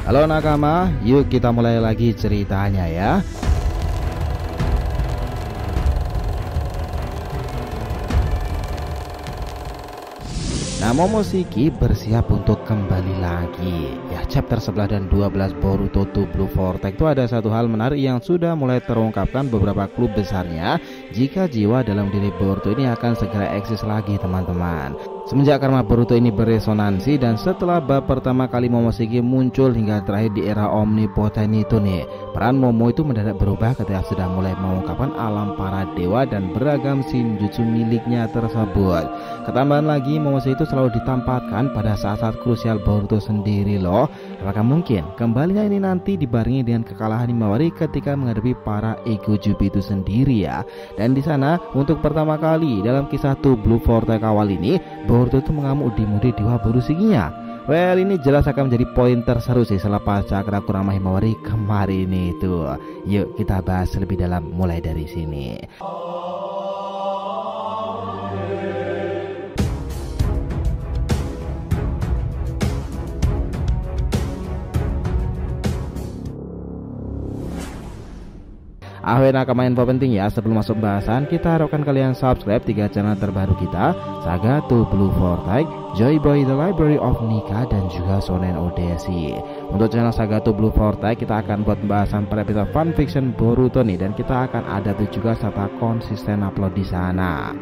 Halo nakama, yuk kita mulai lagi ceritanya ya. Nah, Momoshiki bersiap untuk kembali lagi. Ya, chapter 11 dan 12 Boruto to Blue Vortex itu ada satu hal menarik yang sudah mulai terungkapkan beberapa klub besarnya jika jiwa dalam diri Boruto ini akan segera eksis lagi teman-teman. Semenjak karma Boruto ini beresonansi dan setelah bab pertama kali Momoshiki muncul hingga terakhir di era omnipoten itu nih, peran Momo itu mendadak berubah ketika sudah mulai mengungkapkan alam para dewa dan beragam shinjutsu miliknya tersebut. Ketambahan lagi, Momoshiki itu selalu ditampakkan pada saat-saat krusial Boruto sendiri loh. Apakah mungkin kembalinya ini nanti dibarengi dengan kekalahan Himawari ketika menghadapi para Egojubi itu sendiri ya. Dan di sana untuk pertama kali dalam kisah To Blue Vortex awal ini, Boruto itu mengamuk di mode dewa Borushikinya. Well, ini jelas akan menjadi poin terseru sih selepas Cakra Kurama Himawari kemarin itu. Yuk kita bahas lebih dalam mulai dari sini. Nakama info penting ya, sebelum masuk bahasan kita harapkan kalian subscribe 3 channel terbaru kita, Saga to Blue Vortex, Joy Boy The Library of Nika, dan juga Shonen Odyssey. Untuk channel Saga to Blue Vortex kita akan buat pembahasan per episode fanfiction Boruto nih, dan kita akan ada tuh juga serta konsisten upload di sana.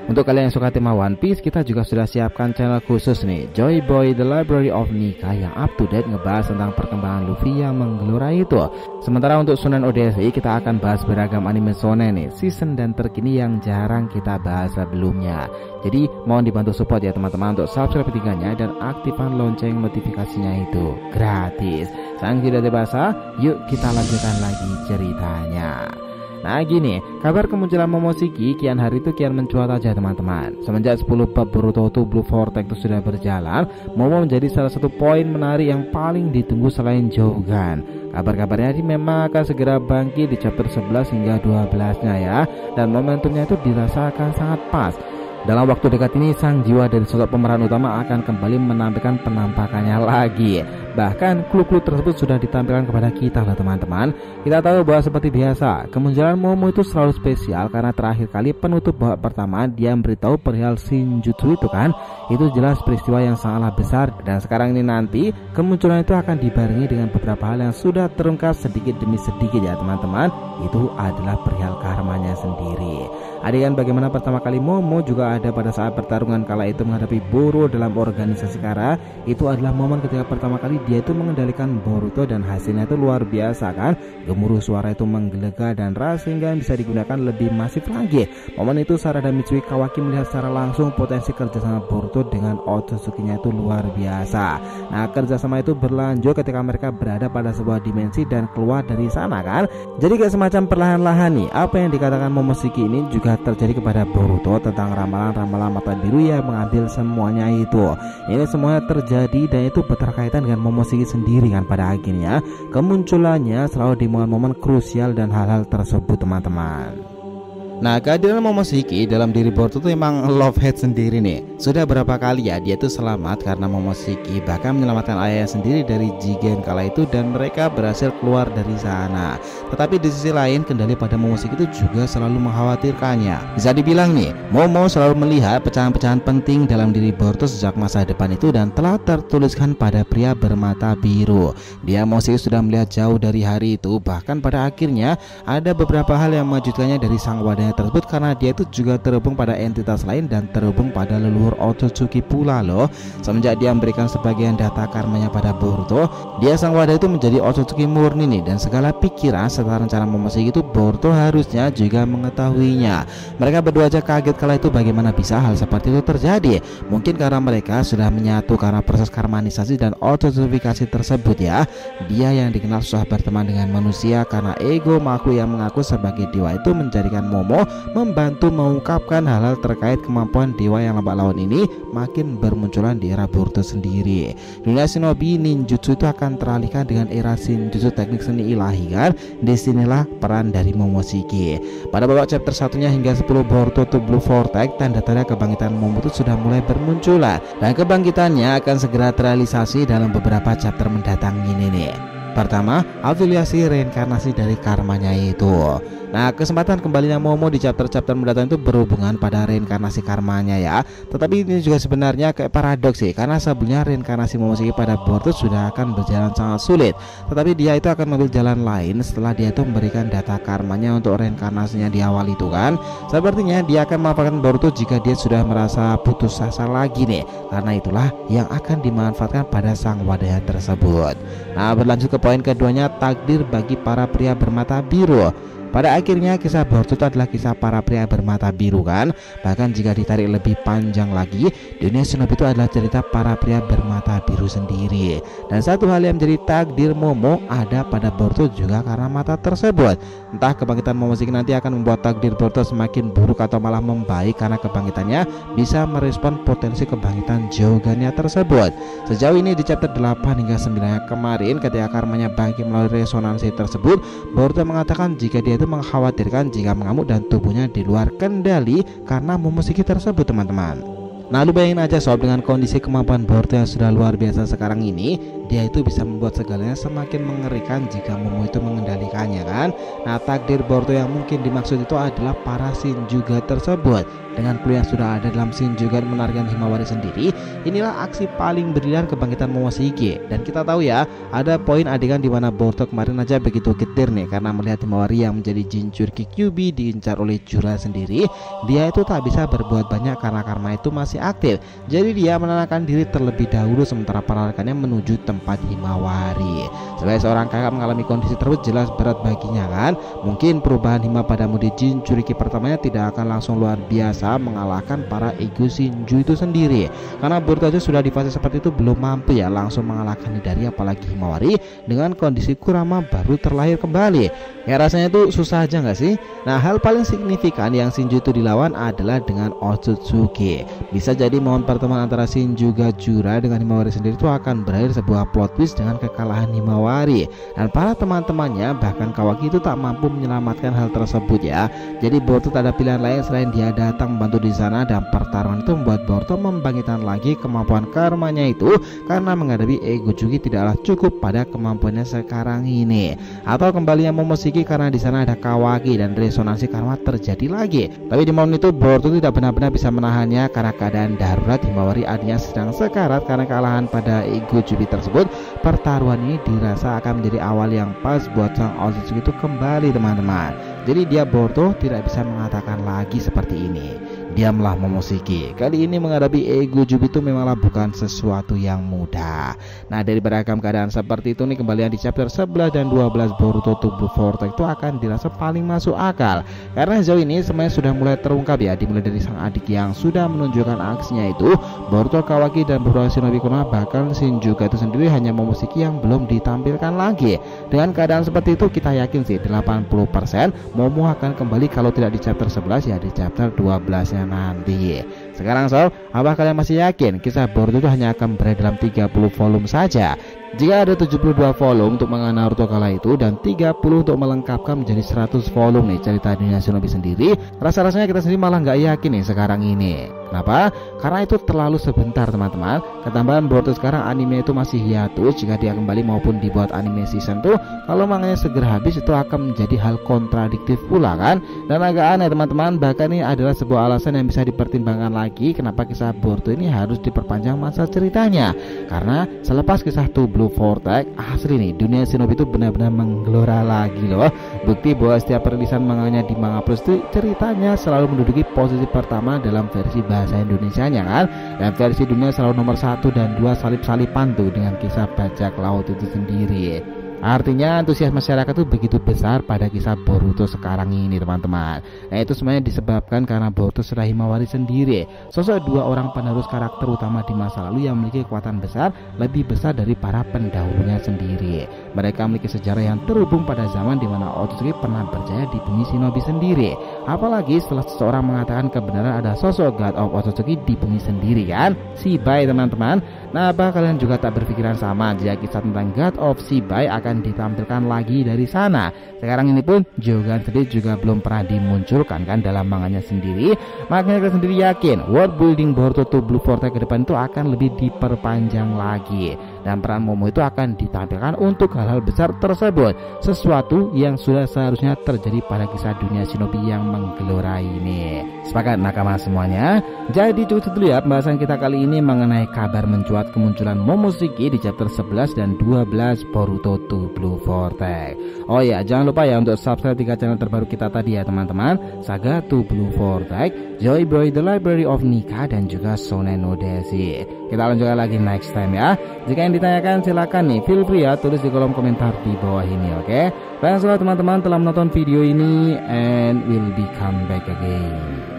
Untuk kalian yang suka tema One Piece, kita juga sudah siapkan channel khusus nih, Joy Boy The Library of Nika, yang up to date ngebahas tentang perkembangan Luffy yang menggelora itu. Sementara untuk Shonen Odyssey kita akan bahas beragam anime shonen nih, season dan terkini yang jarang kita bahas sebelumnya. Jadi mohon dibantu support ya teman-teman untuk subscribe tiganya dan aktifkan lonceng notifikasinya itu gratis. Sang tidak dibasa, yuk kita lanjutkan lagi ceritanya. Nah gini, kabar kemunculan Momoshiki kian hari itu kian mencuat aja teman-teman. Semenjak 10 bab Boruto to Blue Vortex itu sudah berjalan, Momo menjadi salah satu poin menarik yang paling ditunggu selain Jogan. Kabar-kabarnya ini memang akan segera bangkit di chapter 11 hingga 12-nya ya. Dan momentumnya itu dirasakan sangat pas. Dalam waktu dekat ini sang jiwa dari sosok pemeran utama akan kembali menampilkan penampakannya lagi. Bahkan clue-clue tersebut sudah ditampilkan kepada kita lah teman-teman. Kita tahu bahwa seperti biasa kemunculan Momo itu selalu spesial karena terakhir kali penutup babak pertama dia memberitahu perihal shinjutsu itu kan. Itu jelas peristiwa yang sangatlah besar. Dan sekarang ini nanti kemunculan itu akan dibarengi dengan beberapa hal yang sudah terungkap sedikit demi sedikit ya teman-teman. Itu adalah perihal karmanya sendiri. Adegan bagaimana pertama kali Momo juga ada pada saat pertarungan kala itu menghadapi Boro dalam organisasi Kara. Itu adalah momen ketika pertama kali dia itu mengendalikan Boruto dan hasilnya itu luar biasa kan. Gemuruh suara itu menggelegar dan ras sehingga bisa digunakan lebih masif lagi. Momen itu Sarah dan Mitsui Kawaki melihat secara langsung potensi kerjasama Boruto dengan Otsutsuki-nya itu luar biasa. Nah kerjasama itu berlanjut ketika mereka berada pada sebuah dimensi dan keluar dari sana kan. Jadi kayak semacam perlahan-lahan nih apa yang dikatakan Momoshiki ini juga terjadi kepada Boruto tentang ramalan-ramalan mata biru yang mengambil semuanya itu. Ini semuanya terjadi dan itu berkaitan dengan Momoshiki sendiri kan pada akhirnya. Kemunculannya selalu di momen-momen krusial dan hal-hal tersebut teman-teman. Nah kehadiran Momoshiki dalam diri Boruto itu memang love hate sendiri nih. Sudah berapa kali ya dia tuh selamat karena Momoshiki bahkan menyelamatkan ayahnya sendiri dari Jigen kala itu dan mereka berhasil keluar dari sana. Tetapi di sisi lain kendali pada Momoshiki itu juga selalu mengkhawatirkannya. Bisa dibilang nih Momo selalu melihat pecahan-pecahan penting dalam diri Boruto sejak masa depan itu dan telah tertuliskan pada pria bermata biru. Dia Momoshiki sudah melihat jauh dari hari itu. Bahkan pada akhirnya ada beberapa hal yang mengejutkannya dari sang wadah tersebut karena dia itu juga terhubung pada entitas lain dan terhubung pada leluhur Otsutsuki pula loh. Semenjak dia memberikan sebagian data karmanya pada Boruto, dia sang wadah itu menjadi Otsutsuki murni nih, dan segala pikiran serta rencana Momoshiki itu Boruto harusnya juga mengetahuinya. Mereka berdua aja kaget kala itu bagaimana bisa hal seperti itu terjadi. Mungkin karena mereka sudah menyatu karena proses karmanisasi dan otsutsifikasi tersebut ya. Dia yang dikenal susah berteman dengan manusia karena ego makhluk yang mengaku sebagai dewa itu menjadikan Momo Momo membantu mengungkapkan hal-hal terkait kemampuan dewa yang lambat laun ini makin bermunculan di era Boruto sendiri. Dunia shinobi ninjutsu itu akan teralihkan dengan era shinjutsu, teknik seni ilahi kan. Disinilah peran dari Momoshiki. Pada babak chapter satunya hingga 10 Boruto to Blue Vortex, tanda-tanda kebangkitan Momo itu sudah mulai bermunculan dan kebangkitannya akan segera terrealisasi dalam beberapa chapter mendatang ini nih. Pertama, afiliasi reinkarnasi dari karmanya itu. Nah, kesempatan kembalinya Momo di chapter-chapter mendatang itu berhubungan pada reinkarnasi karmanya ya. Tetapi ini juga sebenarnya kayak paradoks sih, karena sebelumnya reinkarnasi Momoshiki pada Boruto sudah akan berjalan sangat sulit. Tetapi dia itu akan mengambil jalan lain setelah dia itu memberikan data karmanya untuk reinkarnasinya di awal itu kan. Sepertinya dia akan memanfaatkan Boruto jika dia sudah merasa putus asa lagi nih. Karena itulah yang akan dimanfaatkan pada sang wadaya tersebut. Nah, berlanjut ke poin keduanya, takdir bagi para pria bermata biru. Pada akhirnya kisah Boruto itu adalah kisah para pria bermata biru kan. Bahkan jika ditarik lebih panjang lagi, dunia shinobi itu adalah cerita para pria bermata biru sendiri. Dan satu hal yang menjadi takdir Momo ada pada Boruto juga karena mata tersebut. Entah kebangkitan Momoshiki nanti akan membuat takdir Boruto semakin buruk atau malah membaik karena kebangkitannya bisa merespon potensi kebangkitan Joganya tersebut. Sejauh ini di chapter 8 hingga 9 kemarin, ketika karmanya bangkit melalui resonansi tersebut, Boruto mengatakan jika dia itu mengkhawatirkan jika mengamuk dan tubuhnya di luar kendali karena Momoshiki tersebut teman-teman. Nah, lu bayangin aja sob, dengan kondisi kemampuan Boruto yang sudah luar biasa sekarang ini, dia itu bisa membuat segalanya semakin mengerikan jika Momo itu mengendalikannya kan. Nah, takdir Boruto yang mungkin dimaksud itu adalah para Shinjuga tersebut. Dengan clue yang sudah ada dalam Shinjuga menarikan Himawari sendiri, inilah aksi paling brilian kebangkitan Momoshiki. Dan kita tahu ya, ada poin adegan di mana Boruto kemarin aja begitu getir nih karena melihat Himawari yang menjadi Jinchuriki Kyuubi diincar oleh Jura sendiri. Dia itu tak bisa berbuat banyak karena karma itu masih aktif. Jadi dia menenangkan diri terlebih dahulu sementara para rekannya menuju tempat Himawari. Sebagai seorang kakak mengalami kondisi tersebut jelas berat baginya kan. Mungkin perubahan Hima pada mode Jinchuriki pertamanya tidak akan langsung luar biasa mengalahkan para ego Shinju itu sendiri. Karena Boruto aja sudah di fase seperti itu belum mampu ya langsung mengalahkan Hidari, apalagi Himawari dengan kondisi Kurama baru terlahir kembali. Ya rasanya itu susah aja nggak sih? Nah, hal paling signifikan yang Shinju itu dilawan adalah dengan Otsutsuki. Bisa jadi momen pertemuan antara Shinju Jura dengan Himawari sendiri itu akan berakhir sebuah plot twist dengan kekalahan Himawari. Dan para teman-temannya bahkan Kawaki itu tak mampu menyelamatkan hal tersebut ya. Jadi Boruto tak ada pilihan lain selain dia datang membantu di sana, dan pertarungan itu membuat Boruto membangkitkan lagi kemampuan karmanya itu karena menghadapi ego Juki tidaklah cukup pada kemampuannya sekarang ini. Atau kembalinya Momoshiki karena di sana ada Kawaki dan resonansi karma terjadi lagi. Tapi di momen itu Boruto tidak benar-benar bisa menahannya karena keadaan darurat. Himawari adanya sedang sekarat karena kekalahan pada ego Juki tersebut. Pertarungan ini dirasa akan menjadi awal yang pas buat sang Otsutsuki itu kembali teman-teman. Jadi dia Boruto tidak bisa mengatakan lagi seperti ini. Diamlah Momoshiki. Kali ini menghadapi ego Jubi itu memanglah bukan sesuatu yang mudah. Nah, dari beragam keadaan seperti itu nih, kembalian di chapter 11 dan 12 Boruto to Blue Vortex itu akan dirasa paling masuk akal. Karena sejauh ini semuanya sudah mulai terungkap ya, dimulai dari sang adik yang sudah menunjukkan aksinya itu, Boruto, Kawaki dan beberapa shinobi kuno, bahkan Shinjuga itu sendiri hanya Momoshiki yang belum ditampilkan lagi. Dengan keadaan seperti itu kita yakin sih 80% Momo akan kembali, kalau tidak di chapter 11 ya di chapter 12-nya nanti. Sekarang sob, apa kalian masih yakin kisah Boruto itu hanya akan berada dalam 30 volume saja? Jika ada 72 volume untuk mengenal Naruto kala itu dan 30 untuk melengkapkan menjadi 100 volume nih cerita dunia shinobi sendiri, rasa-rasanya kita sendiri malah nggak yakin nih sekarang ini. Kenapa? Karena itu terlalu sebentar teman-teman. Ketambahan Boruto sekarang anime itu masih hiatus. Jika dia kembali maupun dibuat anime season tuh, kalau manganya segera habis itu akan menjadi hal kontradiktif pula kan. Dan agak aneh teman-teman. Bahkan ini adalah sebuah alasan yang bisa dipertimbangkan lagi kenapa kisah Boruto ini harus diperpanjang masa ceritanya. Karena selepas kisah To Blue Vortex, asli nih dunia shinobi itu benar-benar menggelora lagi loh. Bukti bahwa setiap perilisan manganya di Manga Plus itu ceritanya selalu menduduki posisi pertama dalam versi bahasa Indonesianya kan. Dan versi dunia selalu nomor 1 dan 2 salip-salipan tuh dengan kisah bajak laut itu sendiri. Artinya antusias masyarakat itu begitu besar pada kisah Boruto sekarang ini teman-teman. Nah itu semuanya disebabkan karena Boruto sudah Himawari sendiri, sosok dua orang penerus karakter utama di masa lalu yang memiliki kekuatan besar, lebih besar dari para pendahulunya sendiri. Mereka memiliki sejarah yang terhubung pada zaman di mana Otsutsuki pernah berjaya di bumi shinobi sendiri. Apalagi setelah seseorang mengatakan kebenaran ada sosok God of Otsutsuki di bumi sendiri kan, Shibai teman-teman. Nah apa kalian juga tak berpikiran sama jika kisah tentang God of Shibai akan ditampilkan lagi dari sana? Sekarang ini pun Jogan sendiri juga belum pernah dimunculkan kan dalam manganya sendiri. Makanya kita sendiri yakin world building Boruto to Blue Vortex ke depan itu akan lebih diperpanjang lagi, dan peran Momo itu akan ditampilkan untuk hal-hal besar tersebut, sesuatu yang sudah seharusnya terjadi pada kisah dunia shinobi yang menggelora ini. Sepakat nakama semuanya? Jadi cukup dulu ya pembahasan kita kali ini mengenai kabar mencuat kemunculan Momoshiki di chapter 11 dan 12 Boruto to Blue Vortex. Oh ya, jangan lupa ya untuk subscribe 3 channel terbaru kita tadi ya teman-teman, Saga to Blue Vortex, Joy Boy The Library of Nika, dan juga Shonen Odyssey. Kita lanjutkan lagi next time ya. Jika yang ditanyakan silakan nih, feel free ya tulis di kolom komentar di bawah ini, oke? Thanks teman-teman telah menonton video ini, and we'll be come back again.